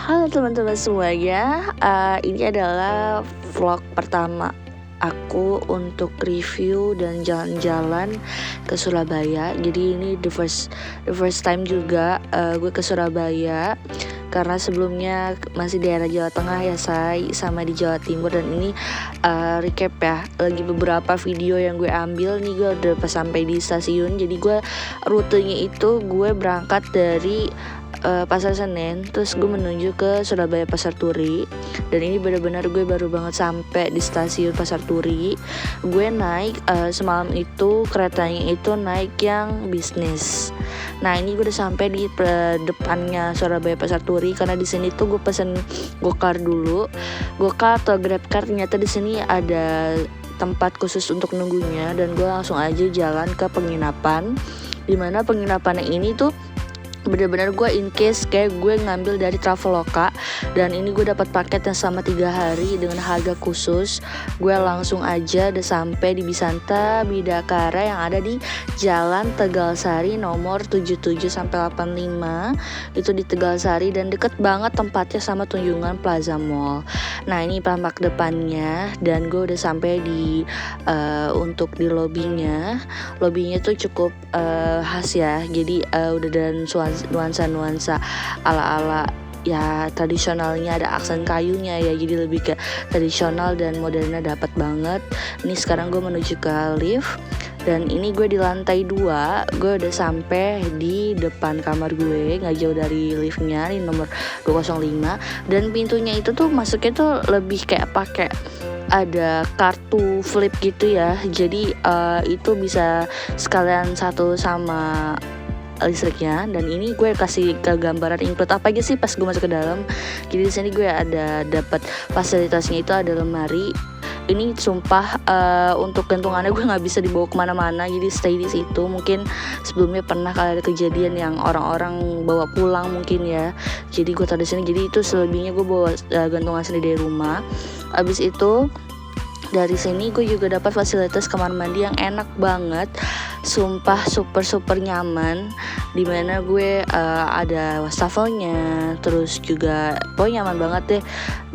Halo teman-teman semuanya, ini adalah vlog pertama aku untuk review dan jalan-jalan ke Surabaya. Jadi ini the first time juga gue ke Surabaya, karena sebelumnya masih daerah Jawa Tengah ya sama di Jawa Timur. Dan ini recap ya, lagi beberapa video yang gue ambil nih. Gue udah pas sampai di stasiun, jadi gue rutenya itu gue berangkat dari Pasar Senen, terus gue menuju ke Surabaya Pasar Turi. Dan ini benar-benar gue baru banget sampai di stasiun Pasar Turi. Gue naik semalam itu keretanya itu naik yang bisnis. Nah ini gue udah sampai di depannya Surabaya Pasar Turi, karena di sini tuh gue pesen gokar dulu, gokar atau grabcar. Ternyata di sini ada tempat khusus untuk nunggunya, dan gue langsung aja jalan ke penginapan. Dimana penginapannya ini tuh bener-bener gue in case kayak gue ngambil dari Traveloka, dan ini gue dapat paket yang selama 3 hari dengan harga khusus. Gue langsung aja udah sampai di Bisanta Bidakara yang ada di Jalan Tegalsari nomor 77 sampai 85. Itu di Tegalsari, dan deket banget tempatnya sama Tunjungan Plaza Mall. Nah ini tampak depannya, dan gue udah sampai di untuk di lobbynya tuh cukup khas ya. Jadi udah dan nuansa ala-ala ya tradisionalnya, ada aksen kayunya ya, jadi lebih ke tradisional dan modernnya dapat banget. Ini sekarang gue menuju ke lift, dan ini gue di lantai 2. Gue udah sampai di depan kamar gue, nggak jauh dari liftnya, ini nomor 205. Dan pintunya itu tuh masuknya tuh lebih kayak pakai ada kartu flip gitu ya, jadi itu bisa sekalian satu sama listriknya. Dan ini gue kasih ke gambaran include apa aja sih pas gue masuk ke dalam. Jadi di sini gue ada dapat fasilitasnya itu ada lemari. Ini sumpah untuk gantungannya gue nggak bisa dibawa kemana-mana, jadi stay di situ. Mungkin sebelumnya pernah kali ada kejadian yang orang-orang bawa pulang mungkin ya, jadi gue taruh di sini. Jadi itu selebihnya gue bawa gantungan sendiri dari rumah. Abis itu dari sini gue juga dapat fasilitas kamar mandi yang enak banget, sumpah super nyaman. Dimana gue ada wastafelnya, terus juga pokoknya nyaman banget deh.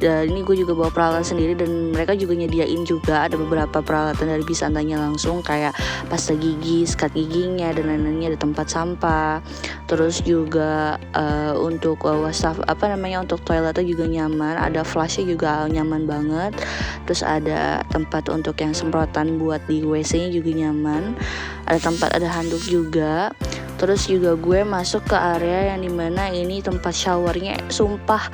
Dan ini gue juga bawa peralatan sendiri, dan mereka juga nyediain juga ada beberapa peralatan dari Bisantanya langsung, kayak pasta gigi, sikat giginya, dan lain-lainnya. Ada tempat sampah, terus juga untuk untuk toiletnya juga nyaman, ada flashnya juga nyaman banget. Terus ada tempat untuk yang semprotan buat di WC-nya juga nyaman, ada handuk juga. Terus juga gue masuk ke area yang dimana ini tempat showernya, sumpah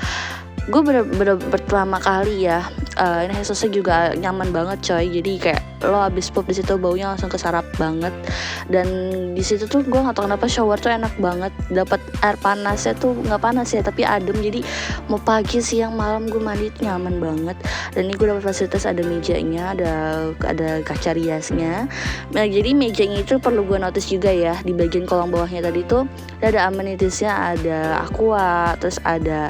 gue bener-bener pertama kali ya, ini sosnya juga nyaman banget coy. Jadi kayak lo abis pup di situ baunya langsung kesarap banget. Dan di situ tuh gue nggak tahu kenapa shower tuh enak banget, dapat air panasnya tuh nggak panas ya tapi adem, jadi mau pagi siang malam gue mandi nyaman banget. Dan ini gue dapat fasilitas ada mejanya, ada kaca riasnya. Nah jadi mejanya itu perlu gue notice juga ya, di bagian kolong bawahnya tadi tuh ada amenitiesnya, ada aqua, terus ada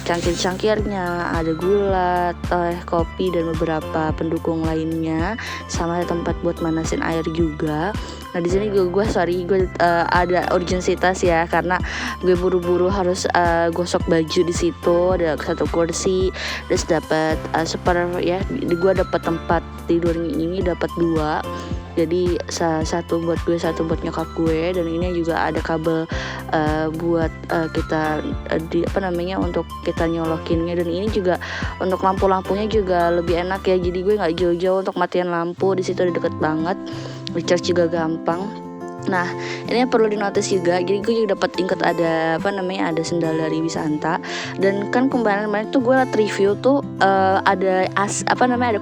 cangkir-cangkirnya, ada gula, teh, kopi, dan beberapa pendukung lainnya, sama ada tempat buat manasin air juga. Nah di sini gue ada urgensitas ya, karena gue buru-buru harus gosok baju di situ. Ada satu kursi, terus dapat gue dapat tempat tidurnya ini dapat 2. Jadi satu buat gue, satu buat nyokap gue. Dan ini juga ada kabel buat kita untuk kita nyolokinnya. Dan ini juga untuk lampu-lampunya juga lebih enak ya. Jadi gue nggak jauh-jauh untuk matiin lampu, di situ udah deket banget. Recharge juga gampang. Nah ini yang perlu dinotis juga, jadi gue juga dapat ada sendal dari Bisanta. Dan kan kemarin tuh gue liat review tuh ada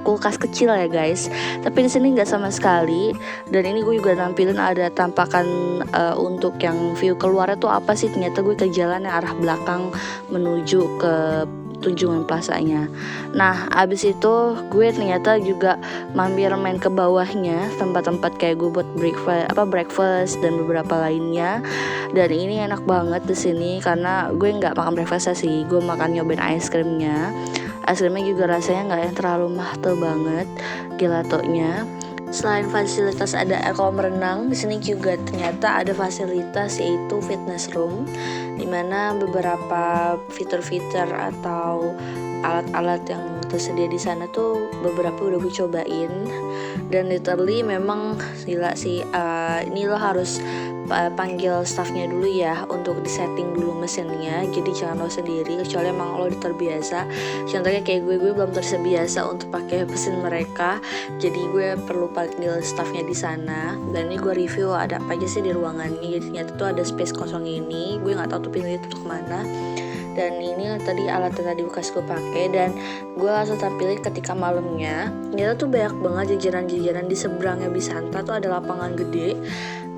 kulkas kecil ya guys, tapi di sini nggak sama sekali. Dan ini gue juga nampilin ada tampakan untuk yang view keluarnya tuh apa sih. Ternyata gue ke jalan yang arah belakang menuju ke Tunjungan Plaza-nya. Nah abis itu gue ternyata juga mampir main ke bawahnya, tempat-tempat kayak gue buat breakfast dan beberapa lainnya. Dan ini enak banget di sini, karena gue nggak makan breakfast sih, gue makan nyobain es krimnya. Es krimnya juga rasanya nggak yang terlalu mahal banget, gelatonya. Selain fasilitas ada kolam renang, di sini juga ternyata ada fasilitas yaitu fitness room. dimana beberapa fitur-fitur atau alat-alat yang tersedia di sana tuh beberapa udah gue cobain, dan literally memang gila sih. Ini lo harus panggil staffnya dulu ya untuk disetting dulu mesinnya, jadi jangan lo sendiri kecuali emang lo udah terbiasa. Contohnya kayak gue belum terbiasa untuk pakai mesin mereka, jadi gue perlu panggil staffnya di sana. Dan ini gue review ada apa aja sih di ruangannya. Jadi ternyata tuh ada space kosong ini, gue nggak tahu tuh pintunya tutup kemana. Dan ini tadi alat yang tadi bekas gue pakai, dan gue langsung tampilin ketika malamnya. Ternyata tuh banyak banget jajanan-jajanan di seberangnya Bisanta tuh ada lapangan gede.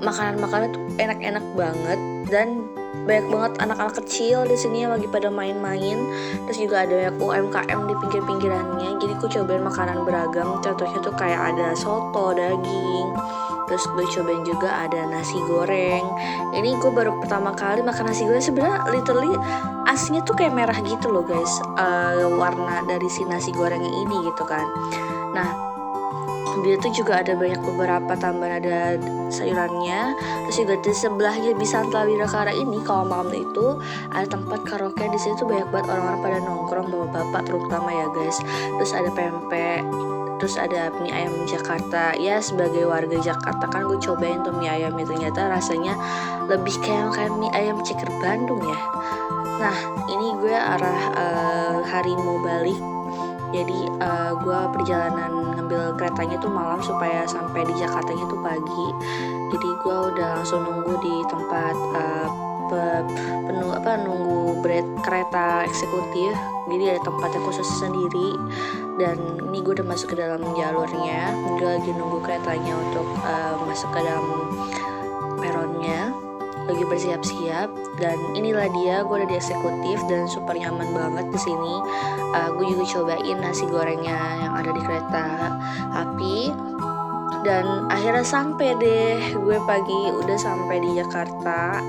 Makanan-makanan tuh enak-enak banget, dan banyak banget anak-anak kecil di sini yang lagi pada main-main. Terus juga ada banyak UMKM di pinggir-pinggirannya. Jadi gue cobain makanan beragam. Contohnya tuh kayak ada soto, daging. Terus gue cobain juga ada nasi goreng. Ini gue baru pertama kali makan nasi goreng. Sebenarnya literally aslinya tuh kayak merah gitu loh guys, warna dari si nasi gorengnya ini gitu kan. Nah, dia tuh juga ada banyak beberapa tambahan, ada sayurannya. Terus juga di sebelahnya Bisanta Wirakara ini kalau malam itu ada tempat karaoke. Di situ tuh banyak banget orang-orang pada nongkrong, bapak-bapak terutama ya guys. Terus ada pempek, terus ada mie ayam Jakarta. Ya sebagai warga Jakarta kan gue cobain tuh mie ayam itu, ternyata rasanya lebih kayak mie ayam ceker Bandung ya. Nah ini gue arah hari mau balik, jadi gue perjalanan ngambil keretanya tuh malam supaya sampai di Jakartanya tuh pagi. Jadi gue udah langsung nunggu di tempat nunggu kereta eksekutif. Jadi ada tempatnya khusus sendiri, dan ini gue udah masuk ke dalam jalurnya. Gue lagi nunggu keretanya untuk masuk ke dalam peronnya, lagi bersiap-siap. Dan inilah dia, gue udah di eksekutif dan super nyaman banget di sini. Gue juga cobain nasi gorengnya yang ada di kereta api, dan akhirnya sampai deh. Gue pagi udah sampai di Jakarta,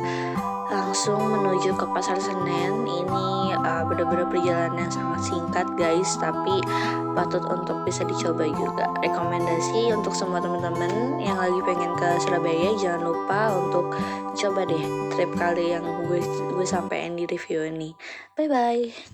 langsung menuju ke Pasar Senen. Ini benar-benar perjalanan yang sangat singkat guys, tapi patut untuk bisa dicoba juga. Rekomendasi untuk semua teman-teman yang lagi pengen ke Surabaya, jangan lupa untuk coba deh trip kali yang gue sampein di review ini. Bye bye.